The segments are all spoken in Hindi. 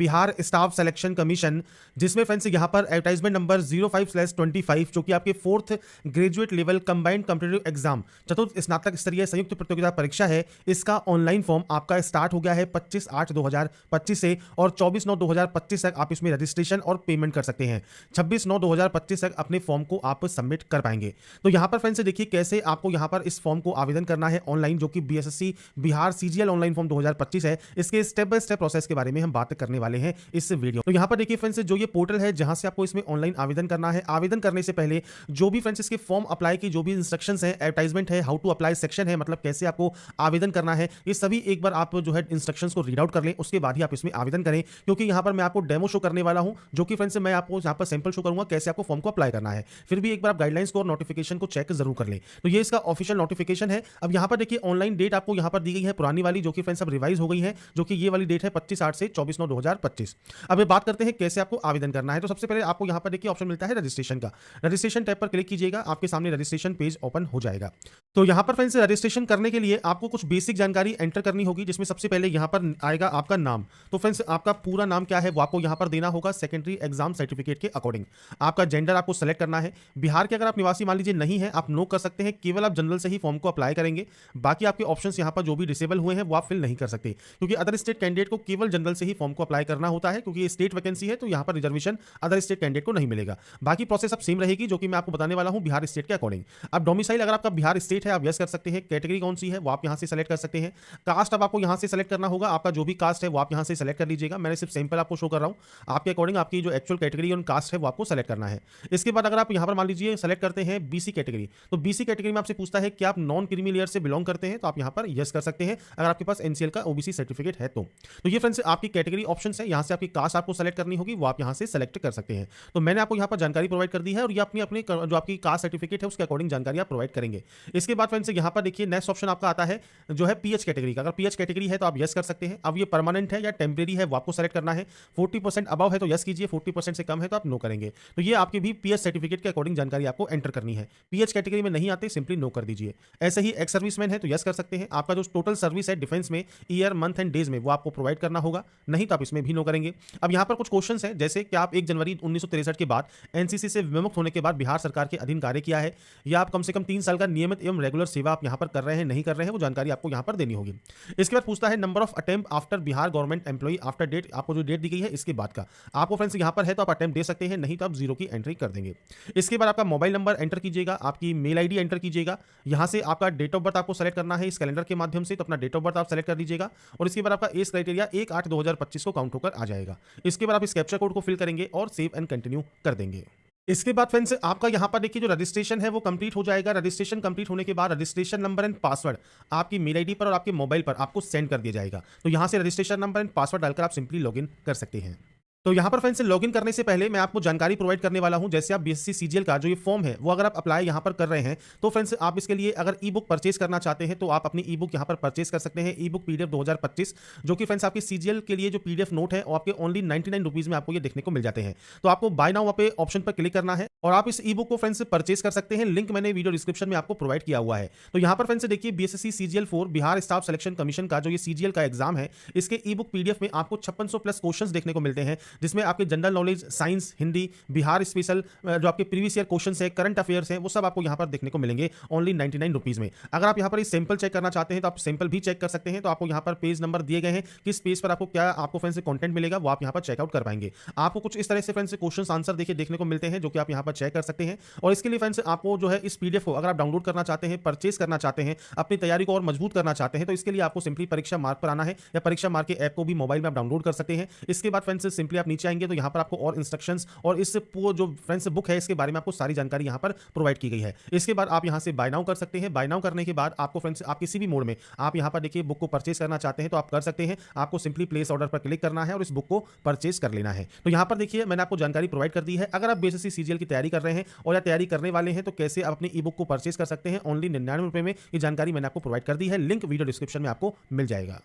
बिहार स्टाफ सिलेक्शन कमीशन, जिसमें फ्रेंड्स यहाँ पर एडवर्टाइजमेंट नंबर 05/25 जो कि आपके 4th graduate level combined competitive exam चतुर्थ स्नातक स्तरीय संयुक्त प्रतियोगिता परीक्षा है, इसका ऑनलाइन फॉर्म आपका स्टार्ट हो गया है 25/8/2025 से और 24/9/2025 तक आप इसमें रजिस्ट्रेशन और पेमेंट कर सकते हैं। 26/9/2025 तक अपने फॉर्म को आप सबमिट कर पाएंगे। तो यहाँ पर फ्रेंड्स देखिए कैसे आपको यहाँ पर इस फॉर्म को आवेदन करना है ऑनलाइन, जो कि BSSC Bihar CGL online form 2025 है। इसके स्टेप बाय स्टेप प्रोसेस के बारे में हम बात करने वाले हैं इस वीडियो। तो यहाँ पर देखिए फ्रेंड्स जो ये पोर्टल है जहां से आपको इसमें ऑनलाइन आवेदन करना है, आवेदन करने से पहले जो भी फ्रेंड्स इसके फॉर्म अप्लाई की जो भी इंस्ट्रक्शंस है, एडवर्टाइजमेंट है, हाउ टू अप्लाई सेक्शन है, मतलब कैसे आपको आवेदन करना है, ये सभी एक बार आप जो है इंस्ट्रक्शंस को रीड आउट कर लें, उसके बाद ही आप इसमें आवेदन करें। क्योंकि यहाँ पर मैं आपको डेमो शो करने वाला हूं, जो कि फ्रेंड्स मैं आपको यहाँ पर सैंपल शो करूंगा कैसे आपको फॉर्म को अप्लाई करना है। फिर भी एक बार आप गाइडलाइंस को और नोटिफिकेशन को चेक जरूर कर लें। तो ये इसका ऑफिशियल नोटिफिकेशन है। अब यहाँ पर देखिए ऑनलाइन डेट आपको यहाँ पर दी गई है पुरानी वाली, जो कि फ्रेंड्स अब रिवाइज हो गई है, जो कि ये वाली डेट है 25/8 से 24/9/2025। अब ये बात करते हैं कैसे आपको आवेदन करना है। तो सबसे पहले आपको यहाँ पर देखिए ऑप्शन मिलता है रजिस्ट्रेशन का। रजिस्ट्रेशन टैब पर क्लिक कीजिएगा, आपके सामने रजिस्ट्रेशन पेज ओपन हो जाएगा। तो यहाँ पर फ्रेंड्स रजिस्ट्रेशन करने के लिए आपको कुछ बेसिक जानकारी एंटर करनी होगी, जिसमें सबसे पहले यहाँ पर आएगा आपका नाम। तो फ्रेंड्स आपका पूरा नाम क्या है वो आपको यहाँ पर देना होगा सेकेंडरी एग्जाम सर्टिफिकेट के अकॉर्डिंग। आपका जेंडर आपको सेलेक्ट करना है। बिहार के अगर आप निवासी मान लीजिए नहीं है, आप नो कर सकते हैं, केवल आप जनरल से ही फॉर्म को अप्लाई करेंगे। बाकी आपके ऑप्शंस यहाँ पर जो भी डिसेबल हुए हैं वो आप फिल नहीं कर सकते, क्योंकि अदर स्टेट कैंडिडेट को केवल जनरल से ही फॉर्म को अप्लाई करना होता है, क्योंकि ये स्टेट वैकेंसी है। तो यहाँ पर रिजर्वेशन अदर स्टेट कैंडिडेट को नहीं मिलेगा। बाकी प्रोसेस अब सेम रहेगी, जो कि मैं आपको बताने वाला हूँ बिहार स्टेट के अकॉर्डिंग। अब डोमिसाइल अगर आपका बिहार स्टेट है आप यस कर सकते हैं। कैटेगरी कौन सी है वो आप यहाँ से सेलेक्ट कर सकते हैं। कास्ट अब आपको यहाँ से सेलेक्ट करना होगा, आपका जो भी कास्ट है वो आप यहाँ से सेलेक्ट कर लीजिएगा। मैंने सिर्फ सैंपल आपको शो कर रहा हूँ, आपके अकॉर्डिंग आपकी जो एक्चुअल कैटेगरी और कास्ट है वो आपको सेलेक्ट करना है। इसके बाद अगर आप यहाँ पर मान लीजिए सेलेक्ट करते हैं बीसी कैटेगरी, तो बीसी कैटेगरी में आपसे पूछता है कि आप नॉन क्रीमी लेयर से बिलोंग करते हैं, तो आप यहाँ पर यस कर सकते हैं अगर आपके पास एनसीएल का ओबीसी सर्टिफिकेट है तो। ये फ्रेंड्स आपकी कैटेगरी ऑप्शंस है, यहाँ से आपकी कास्ट आपको सेलेक्ट करनी होगी, वो आप यहाँ से सेलेक्ट कर सकते हैं। तो मैंने आपको यहाँ पर जानकारी प्रोवाइड कर दी है, और ये अपनी अपनी जो आपकी कास्ट सर्टिफिकेट है उसके अकॉर्डिंग जानकारी आप प्रोवाइड करेंगे। इसके बाद फ्रेंड्स यहाँ पर देखिए नेक्स्ट ऑप्शन आपका आता है जो है पीएच कैटेगरी का। अगर पीएच कैटेगरी है तो आप यस कर सकते हैं। अब ये परमानेंट है या टेम्परेरी है वो आपको सेलेक्ट करना है। 40% अबव है तो यस कीजिए, 40% से कम है तो आप नो करेंगे। तो ये आपकी भी पीएच सर्टिफिकेट के अकॉर्डिंग जानकारी आपको एंटर करनी है। पीएच कैटेगरी में नहीं आते सिंपली नो कर दीजिए। ऐसे ही एक्स सर्विसमैन है तो यस कर सकते हैं। आपका जो टोटल सर्विस है डिफेंस में ईयर मंथ एंड डेज में वो आपको प्रोवाइड करना होगा, नहीं तो आप इसमें भी नो करेंगे। अब यहाँ पर कुछ क्वेश्चन है, जैसे कि आप 1 जनवरी 1963 के बाद एनसीसी से विमुक्त होने के बाद बिहार सरकार के अधीन कार्य किया है, या आप कम से कम 3 साल का नियमित एवं रेगुलर सेवा आप यहाँ पर कर रहे हैं, नहीं कर रहे हैं, वो जानकारी आपको यहाँ पर देनी होगी। इसके बाद पूछता है number of attempt after Bihar government employee after date, आपको जो डेट दी गई है इसके बाद का। आपको फ्रेंड्स यहाँ पर है तो आप अटेम्प्ट दे सकते हैं, नहीं तो आप 0 की एंट्री कर देंगे। इसके बाद आपका मोबाइल नंबर एंटर कीजिएगा, आपकी मेल आईडी एंटर कीजिएगा। यहाँ से आपका डेट ऑफ बर्थ आपको सेलेक्ट करना है इस कैलेंडर के माध्यम से, तो अपना डेट ऑफ बर्थ आप सेलेक्ट कर दीजिएगा। और इसके बाद आपका एज क्राइटेरिया 1/8/2025 को काउंट होकर आ जाएगा। इसके बाद आप इस कैप्चा कोड को फिल करेंगे और सेव एंड कंटिन्यू कर देंगे। इसके बाद फ्रेंड्स आपका यहाँ पर देखिए जो रजिस्ट्रेशन है वो कंप्लीट हो जाएगा। रजिस्ट्रेशन कंप्लीट होने के बाद रजिस्ट्रेशन नंबर एंड पासवर्ड आपकी मेल आईडी पर और आपके मोबाइल पर आपको सेंड कर दिया जाएगा। तो यहाँ से रजिस्ट्रेशन नंबर एंड पासवर्ड डालकर आप सिंपली लॉगिन कर सकते हैं। तो यहाँ पर फ्रेंड्स लॉगिन करने से पहले मैं आपको जानकारी प्रोवाइड करने वाला हूँ। जैसे आप बीएससी सीजीएल का जो ये फॉर्म है वो अगर आप अप्लाई यहाँ पर कर रहे हैं, तो फ्रेंड्स आप इसके लिए अगर ई बुक परचेज करना चाहते हैं तो आप अपनी ई बुक यहाँ पर परचेज कर सकते हैं। ई बुक पीडीएफ 2025, जो कि फ्रेंड्स आपके सीजीएल के लिए जो पीडीएफ नोट है और आपके ओनली 99 रुपीज़ में आपको ये देखने को मिल जाते हैं। तो आपको बाय नाउ पे ऑप्शन पर क्लिक करना है और आप इस ई बुक को फ्रेंड्स परचेज कर सकते हैं। लिंक मैंने वीडियो डिस्क्रिप्शन में आपको प्रोवाइड किया हुआ है। तो यहाँ पर फ्रेंड्स देखिए BSSC CGL 4 Bihar staff selection commission का जो ये सीजीएल का एग्जाम है, इसके ई बुक पीडीएफ में आपको 5600 प्लस क्वेश्चंस देखने को मिलते हैं, जिसमें आपके general knowledge, science, Hindi, Bihar special जो आपके प्रीवियस ईयर क्वेश्चंस है, करंट अफेयर्स हैं, वो सब आपको यहाँ पर देखने को मिलेंगे ओनली 99 रुपीज़ में। अगर आप यहाँ पर इस सैंपल चेक करना चाहते हैं तो आप सैंपल भी चेक कर सकते हैं। तो आपको यहाँ पर पेज नंबर दिए गए हैं, किस पेज पर आपको क्या आपको फ्रेंड्स कंटेंट मिलेगा वो आप यहाँ पर चेकआउट कर पाएंगे। आपको कुछ इस तरह से फ्रेंड्स क्वेश्चन आंसर देखने को मिलते हैं, जो कि आप यहाँ पर चेक कर सकते हैं। और इसके लिए फ्रेंड्स आपको जो है इस पीडीएफ को अगर आप डाउनलोड करना चाहते हैं, परचेज करना चाहते हैं, अपनी तैयारी को और मजबूत करना चाहते हैं, तो इसके लिए आपको सिंपली परीक्षा मार्क पर आना है, या परीक्षा मार्क के ऐप को भी मोबाइल में आप डाउनलोड कर सकते हैं। इसके बाद फ्रेंड्स सिंपली आप नीचे आएंगे तो यहाँ पर आपको और इंस्ट्रक्शंस और इस जो फ्रेंड्स बुक है इसके बारे में आपको सारी जानकारी यहाँ पर प्रोवाइड की गई है। इसके बाद आप यहाँ से बाय नाउ कर सकते हैं। बाय नाउ करने के बाद आपको फ्रेंड्स आप किसी भी मोड में आप यहाँ पर देखिए बुक को परचेज करना चाहते हैं तो आप कर सकते हैं। आपको सिंपली प्लेस ऑर्डर पर क्लिक करना है और इस बुक को परचेज कर लेना है। तो यहाँ पर देखिए मैंने आपको जानकारी प्रोवाइड कर दी है। अगर आप बीएसएससी सीजीएल की तैयारी कर रहे हैं और या तैयारी करने वाले हैं तो कैसे आप अपनी ई बुक को परचेज कर सकते हैं ओनली 99 रुपये में, ये जानकारी मैंने आपको प्रोवाइड कर दी है। लिंक वीडियो डिस्क्रिप्शन में आपको मिल जाएगा।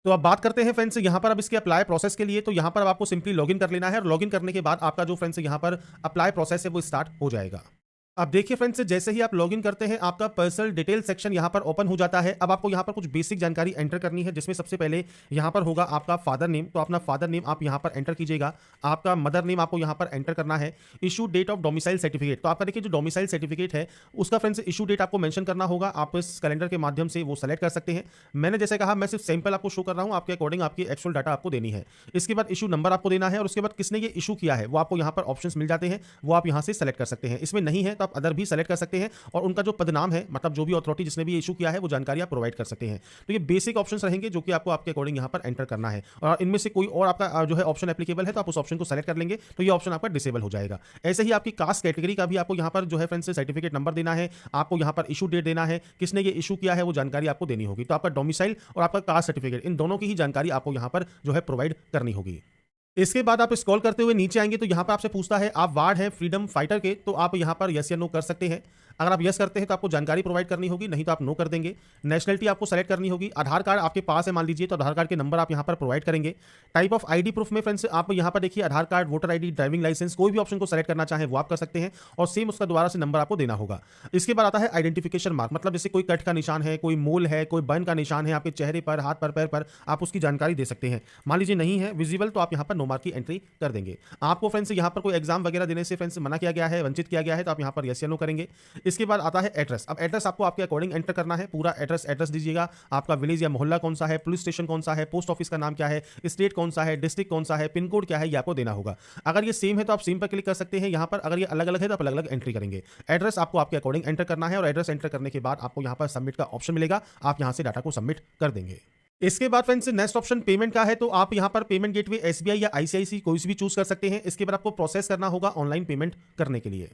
तो अब बात करते हैं फ्रेंड्स यहाँ पर अब इसके अप्लाई प्रोसेस के लिए। तो यहाँ पर अब आपको सिंपली लॉगिन कर लेना है और लॉगिन करने के बाद आपका जो फ्रेंड्स यहाँ पर अप्लाई प्रोसेस है वो स्टार्ट हो जाएगा। अब देखिए फ्रेंड्स, जैसे ही आप लॉगिन करते हैं आपका पर्सनल डिटेल सेक्शन यहां पर ओपन हो जाता है। अब आपको यहां पर कुछ बेसिक जानकारी एंटर करनी है, जिसमें सबसे पहले यहां पर होगा आपका फादर नेम। तो अपना फादर नेम आप यहां पर एंटर कीजिएगा। आपका मदर नेम आपको यहां पर एंटर करना है। Issue date of domicile certificate, तो आपका देखिए जो डोमिसाइल सर्टिफिकेट है उसका फ्रेंड्स इशू डेट आपको मेंशन करना होगा। आप इस कैलेंडर के माध्यम से वो सेलेक्ट कर सकते हैं। मैंने जैसे कहा मैं सिर्फ सैंपल आपको शो कर रहा हूं, आपके अकॉर्डिंग आपकी एक्चुअल डाटा आपको देनी है। इसके बाद इशू नंबर आपको देना है और उसके बाद किसने ये इशू किया है वो आपको यहां पर ऑप्शंस मिल जाते हैं, वो आप यहां से सेलेक्ट कर सकते हैं। इसमें नहीं है तो आप अदर भी सेलेक्ट कर सकते हैं और उनका जो पदनाम है, मतलब जो भी अथॉरिटी जिसने भी इशू किया है वो जानकारी आप प्रोवाइड कर सकते हैं। तो ये बेसिक ऑप्शंस रहेंगे जो कि आपको आपके अकॉर्डिंग यहां पर एंटर करना है और इनमें से कोई और आपका जो है ऑप्शन एप्लीकेबल है तो आप उस ऑप्शन को सेलेक्ट कर लेंगे तो ये ऑप्शन आपका डिसेबल हो जाएगा। ऐसे ही आपकी कास्ट कैटेगरी का भी आपको यहां पर जो है फ्रेंड्स सर्टिफिकेट नंबर देना है, आपको यहां पर इशू डेट देना है, किसने ये इशू किया है वो जानकारी आपको देनी होगी। तो आपका डोमिसाइल और आपका कास्ट सर्टिफिकेट, इन दोनों की ही जानकारी आपको यहां पर जो है प्रोवाइड करनी होगी। इसके बाद आप स्क्रॉल करते हुए नीचे आएंगे तो यहां पर आपसे पूछता है आप वार्ड हैं फ्रीडम फाइटर के, तो आप यहां पर यस या नो कर सकते हैं। अगर आप यस करते हैं तो आपको जानकारी प्रोवाइड करनी होगी, नहीं तो आप नो कर देंगे। नेशनलिटी आपको सेलेक्ट करनी होगी। आधार कार्ड आपके पास है मान लीजिए तो आधार कार्ड के नंबर आप यहां पर प्रोवाइड करेंगे। टाइप ऑफ आईडी प्रूफ में फ्रेंड्स आप यहां पर देखिए Aadhaar card, voter ID, driving licence, कोई भी ऑप्शन को सेलेक्ट करना चाहे वो आप कर सकते हैं और सेम उसका दोबारा से नंबर आपको देना होगा। इसके बाद आता है आइडेंटिफिकेशन मार्क, मतलब जैसे कोई कट का निशान है, कोई मोल है, कोई बर्न का निशान है आपके चेहरे पर, हाथ पर, पैर पर, आप उसकी जानकारी दे सकते हैं। मान लीजिए नहीं है विजिबल तो आप यहां पर नो मार्क की एंट्री कर देंगे। आपको फ्रेंड्स यहां पर कोई एग्जाम वगैरह देने से फ्रेंड्स मना किया गया है, वंचित किया गया है तो आप यहां पर यस या नो करेंगे। इसके बाद आता है एड्रेस। अब एड्रेस आपको आपके अकॉर्डिंग एंटर करना है, पूरा एड्रेस दीजिएगा। आपका विलेज या मोहल्ला कौन सा है, पुलिस स्टेशन कौन सा है, पोस्ट ऑफिस का नाम क्या है, स्टेट कौन सा है, डिस्ट्रिक्ट कौन सा है, पिन कोड क्या है, ये आपको देना होगा। अगर ये सेम है तो आप सेम पर क्लिक कर सकते हैं यहां पर, अगर ये अलग अलग है तो आप अलग अलग एंट्री करेंगे। एड्रेस आपको आपके अकॉर्डिंग एंटर करना है और एड्रेस एंटर करने के बाद आपको यहां पर सबमिट का ऑप्शन मिलेगा, आप यहां से डाटा को सबमिट कर देंगे। इसके बाद फ्रेंड्स नेक्स्ट ऑप्शन पेमेंट का है, तो आप यहां पर पेमेंट गेटवे एसबीआई या आईसीआईसी कोई भी चूज कर सकते हैं। इसके बाद आपको प्रोसेस करना होगा ऑनलाइन पेमेंट करने के लिए।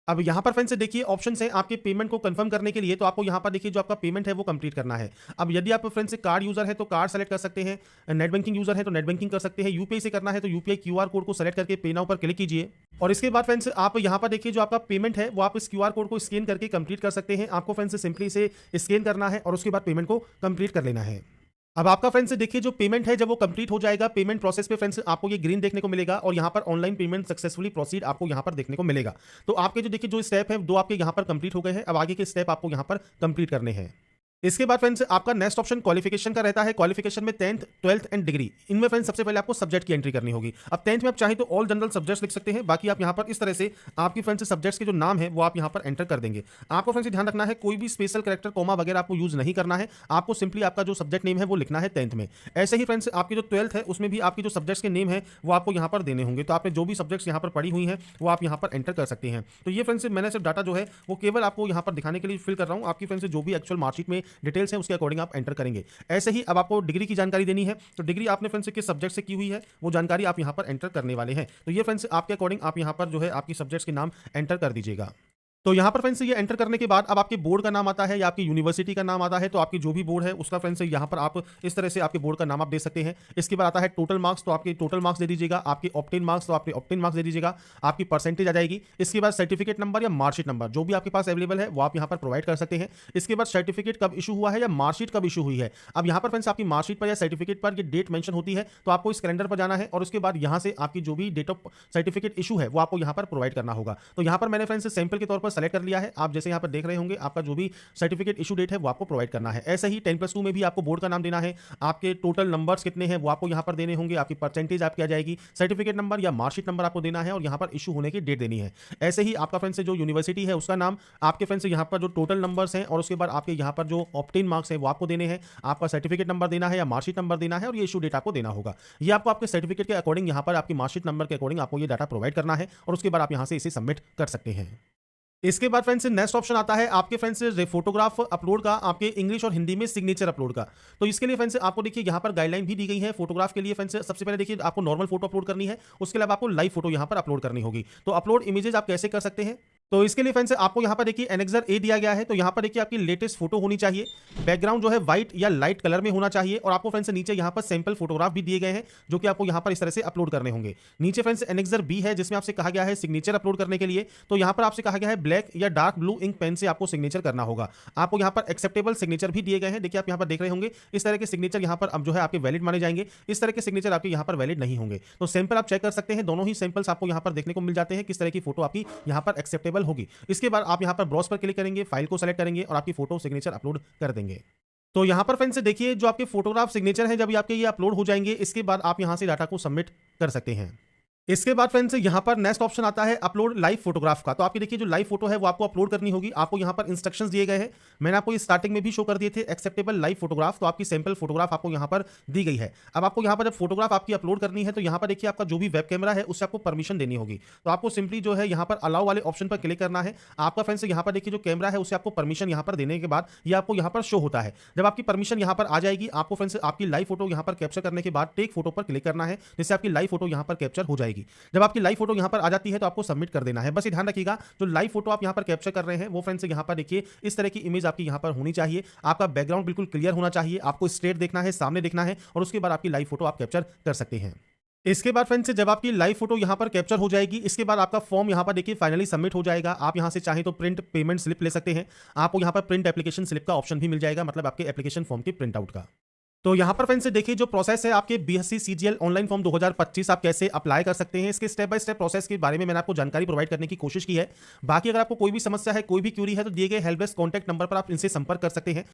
अब यहां पर फ्रेंड्स देखिए ऑप्शंस हैं आपके पेमेंट को कंफर्म करने के लिए, तो आपको यहां पर देखिए जो आपका पेमेंट है वो कंप्लीट करना है। अब यदि आप फ्रेंड्स कार्ड यूजर है तो कार्ड सेलेक्ट कर सकते हैं, नेट बैंकिंग यूजर है तो नेट बैंकिंग कर सकते हैं, यूपीआई से करना है तो यूपीआई क्यूआर कोड को सेलेक्ट करके पे नाउ पर क्लिक कीजिए। और इसके बाद फ्रेंड्स आप यहां पर देखिए जो आपका पेमेंट है वो आप इस क्यूआर कोड को स्कैन करके कंप्लीट कर सकते हैं। आपको फ्रेंड्स सिंपली इसे स्कैन करना है और उसके बाद पेमेंट को कंप्लीट कर लेना है। अब आपका फ्रेंड्स देखिए जो पेमेंट है जब वो कंप्लीट हो जाएगा, पेमेंट प्रोसेस पे फ्रेंड्स आपको ये ग्रीन देखने को मिलेगा और यहां पर ऑनलाइन पेमेंट सक्सेसफुली प्रोसीड आपको यहां पर देखने को मिलेगा। तो आपके जो देखिए जो स्टेप है दो आपके यहां पर कंप्लीट हो गए हैं, अब आगे के स्टेप आपको यहां पर कंप्लीट करने हैं। इसके बाद फ्रेंड्स आपका नेक्स्ट ऑप्शन क्वालिफिकेशन का रहता है। क्वालिफिकेशन में 10th 12th एंड डिग्री, इनमें फ्रेंड्स सबसे पहले आपको सब्जेक्ट की एंट्री करनी होगी। अब 10th में आप चाहे तो ऑल जनरल सब्जेक्ट्स लिख सकते हैं, बाकी आप यहां पर इस तरह से आपकी फ्रेंड्स सब्जेक्ट्स के जो नाम है वो आप यहां पर एंटर कर देंगे। आपको फ्रेंड्स ध्यान रखना है कोई भी स्पेशल कैरेक्टर कॉमा वगैरह आपको यूज नहीं करना है, आपको सिंपली आपका जो सब्जेक्ट नेम है वो लिखना है 10th में। ऐसे ही फ्रेंड्स आपकी जो 12th है उसमें भी आपकी जो सब्जेक्ट्स के नेम है वो आपको यहां पर देने होंगे। तो आपने जो भी सब्जेक्ट्स यहां पर पढ़ी हुई हैं वो आप यहां पर एंटर कर सकते हैं। तो ये फ्रेंड्स मैंने सिर्फ डाटा जो है वो केवल आपको यहां पर दिखाने के लिए फिल कर रहा हूं, आपकी फ्रेंड्स जो भी एक्चुअल मार्कशीट में डिटेल्स है उसके अकॉर्डिंग आप एंटर करेंगे। ऐसे ही अब आपको डिग्री की जानकारी देनी है, तो डिग्री आपने फ्रेंड्स किस सब्जेक्ट से की हुई है वो जानकारी आप यहां पर एंटर करने वाले हैं। तो ये फ्रेंड्स आपके अकॉर्डिंग आप यहां पर जो है आपकी सब्जेक्ट्स के नाम एंटर कर दीजिएगा। तो यहां पर फ्रेंड्स ये एंटर करने के बाद अब आपके बोर्ड का नाम आता है या आपकी यूनिवर्सिटी का नाम आता है, तो आपकी जो भी बोर्ड है उसका फ्रेंड्स यहां पर आप इस तरह से आपके बोर्ड का नाम आप दे सकते हैं। इसके बाद आता है टोटल मार्क्स, तो आपके टोटल मार्क्स दे दीजिएगा, आपके ऑप्टेन मार्क्स तो आपके ऑप्टेन मार्क्स दे दीजिएगा, आपकी परसेंटेज आ जाएगी। इसके बाद सर्टिफिकेट नंबर या मार्कशीट नंबर जो भी आपके पास अवेलेबल है वो आप यहां पर प्रोवाइड कर सकते हैं। इसके बाद सर्टिफिकेट कब इशू हुआ है या मार्कशीट कब इशू हुई है। अब यहां पर फ्रेंड्स आपकी मार्कशीट पर या सर्टिफिकेट पर ये डेट मेंशन होती है, तो आपको इस कैलेंडर पर जाना है और उसके बाद यहां से आपकी जो भी डेट ऑफ सर्टिफिकेट इशू है वो आपको यहां पर प्रोवाइड करना होगा। तो यहां पर मैंने फ्रेंड्स सैंपल के तौर पर सेलेक्ट कर लिया है, आप जैसे यहां पर देख रहे होंगे आपका जो भी सर्टिफिकेट इशू डेट है वो आपको प्रोवाइड करना है। ऐसे ही 10+2 में भी आपको बोर्ड का नाम देना है, आपके टोटल नंबर्स कितने हैं वो आपको यहां पर देने होंगे, आपकी परसेंटेज आपकी आ जाएगी, सर्टिफिकेट नंबर या मार्कशीट नंबर आपको देना है और यहां पर इशू होने की डेट देनी है। ऐसे ही आपका फ्रेंड्स जो यूनिवर्सिटी है उसका नाम, आपके फ्रेंड्स यहां पर जो टोटल नंबर्स हैं और उसके बाद आपके यहां पर जो ऑप्टेन मार्क्स है वो आपको देने हैं, आपका सर्टिफिकेट नंबर देना है या मार्कशीट नंबर देना है और ये इशू डेट आपको देना होगा। ये आपको आपके सर्टिफिकेट के अकॉर्डिंग यहां पर आपकी मार्कशीट नंबर के अकॉर्डिंग आपको ये डाटा प्रोवाइड करना है और उसके बाद आप यहां से इसे सबमिट कर सकते हैं। इसके बाद फ्रेंड्स नेक्स्ट ऑप्शन आता है आपके फ्रेंड्स फोटोग्राफ अपलोड का, आपके इंग्लिश और हिंदी में सिग्नेचर अपलोड का। तो इसके लिए फ्रेंड्स आपको देखिए यहां पर गाइडलाइन भी दी गई है फोटोग्राफ के लिए। फ्रेंड्स सबसे पहले देखिए आपको नॉर्मल फोटो अपलोड करनी है, उसके अलावा आपको लाइव फोटो यहां पर अपलोड करनी होगी। तो अपलोड इमेजेस आप कैसे कर सकते हैं, तो इसके लिए फ्रेंड्स आपको यहां पर देखिए एनेक्सर ए दिया गया है, तो यहां पर देखिए आपकी लेटेस्ट फोटो होनी चाहिए, बैकग्राउंड जो है व्हाइट या लाइट कलर में होना चाहिए और आपको फ्रेंड्स नीचे यहां पर सैंपल फोटोग्राफ भी दिए गए हैं जो कि आपको यहां पर इस तरह से अपलोड करने होंगे। नीचे फ्रेंड्स एनेक्सर बी है जिसमें आपसे कहा गया है सिग्नेचर अपलोड करने के लिए, तो यहां पर आपसे कहा गया है ब्लैक या डार्क ब्लू इंक पेन से आपको सिग्नेचर करना होगा। आपको यहां पर एक्सेप्टेबल सिग्नेचर भी दिए गए हैं, देखिए आप यहां पर देख रहे होंगे इस तरह के सिग्नेचर यहां पर अब जो है आपके वैलिड माने जाएंगे, इस तरह के सिग्नेचर आपके यहां पर वैलिड नहीं होंगे। तो सैंपल आप चेक कर सकते हैं, दोनों ही सैंपल्स आपको यहां पर देखने को मिल जाते हैं किस तरह की फोटो आपकी यहां पर एक्सेप्टेबल अवेलेबल होगी। इसके बाद आप यहाँ पर ब्राउज पर क्लिक करेंगे, फाइल को सेलेक्ट करेंगे और आपकी फोटो सिग्नेचर अपलोड कर देंगे। तो यहाँ पर फ्रेंड्स देखिए जो आपके फोटोग्राफ सिग्नेचर है, जब आपके ये अपलोड हो जाएंगे, इसके बाद आप यहाँ से डाटा को सबमिट कर सकते हैं। इसके बाद फ्रेंड्स यहाँ पर नेक्स्ट ऑप्शन आता है अपलोड लाइव फोटोग्राफ का। तो आपकी देखिए जो लाइव फोटो है वो आपको अपलोड करनी होगी। आपको यहाँ पर इंस्ट्रक्शंस दिए गए हैं, मैंने आपको स्टार्टिंग में भी शो कर दिए थे, एक्सेप्टेबल लाइव फोटोग्राफ। तो आपकी सैंपल फोटोग्राफ आपको यहाँ पर दी गई है। अब आपको यहाँ पर जब फोटोग्राफ आपकी अपलोड करनी है तो यहाँ पर देखिए आपका जो भी वेब कैमरा है उससे आपको परमिशन देनी होगी। तो आपको सिंपली जो है यहाँ पर अलाउ वाले ऑप्शन पर क्लिक करना है। आपका फ्रेंड्स यहाँ पर देखिए जो कैमरा है उसे आपको परमिशन यहाँ पर देने के बाद ये आपको यहाँ पर शो होता है। जब आपकी परमिशन यहाँ पर आ जाएगी, आपको फ्रेंड्स आपकी लाइव फोटो यहाँ पर कैप्चर करने के बाद टेक फोटो पर क्लिक करना है, जिससे आपकी लाइव फोटो यहाँ पर कैप्चर हो जाएगी। जब आपकी लाइव फोटो यहां पर आ जाती है तो आपको सबमिट कर देना है। बस ये ध्यान रखिएगा जो लाइव फोटो आप यहां पर कैप्चर कर रहे हैं वो फ्रेंड्स यहां पर देखिए इस तरह की इमेज आपकी यहां पर होनी चाहिए। आपका बैकग्राउंड बिल्कुल क्लियर होना चाहिए, आपको स्ट्रेट देखना है, सामने देखना है और उसके बाद आपकी लाइव फोटो आप कैप्चर कर सकते हैं। इसके बाद फ्रेंड्स जब आपकी लाइव फोटो यहां पर कैप्चर हो जाएगी, इसके बाद आपका फॉर्म यहां पर देखिए फाइनली सबमिट हो जाएगा। आप यहां से चाहें तो प्रिंट पेमेंट स्लिप ले सकते हैं। आपको यहां पर प्रिंट एप्लीकेशन स्लिप का ऑप्शन भी मिल जाएगा, मतलब आपके एप्लीकेशन फॉर्म के प्रिंट आउट का। तो यहां पर फ्रेंड्स देखिए जो प्रोसेस है आपके बीएससी सीजीएल ऑनलाइन फॉर्म 2025 आप कैसे अप्लाई कर सकते हैं, इसके स्टेप बाय स्टेप प्रोसेस के बारे में मैंने आपको जानकारी प्रोवाइड करने की कोशिश की है। बाकी अगर आपको कोई भी समस्या है, कोई भी क्यूरी है तो दिए गए हेल्प डेस्क कॉन्टैक्ट नंबर पर आप इनसे संपर्क कर सकते हैं।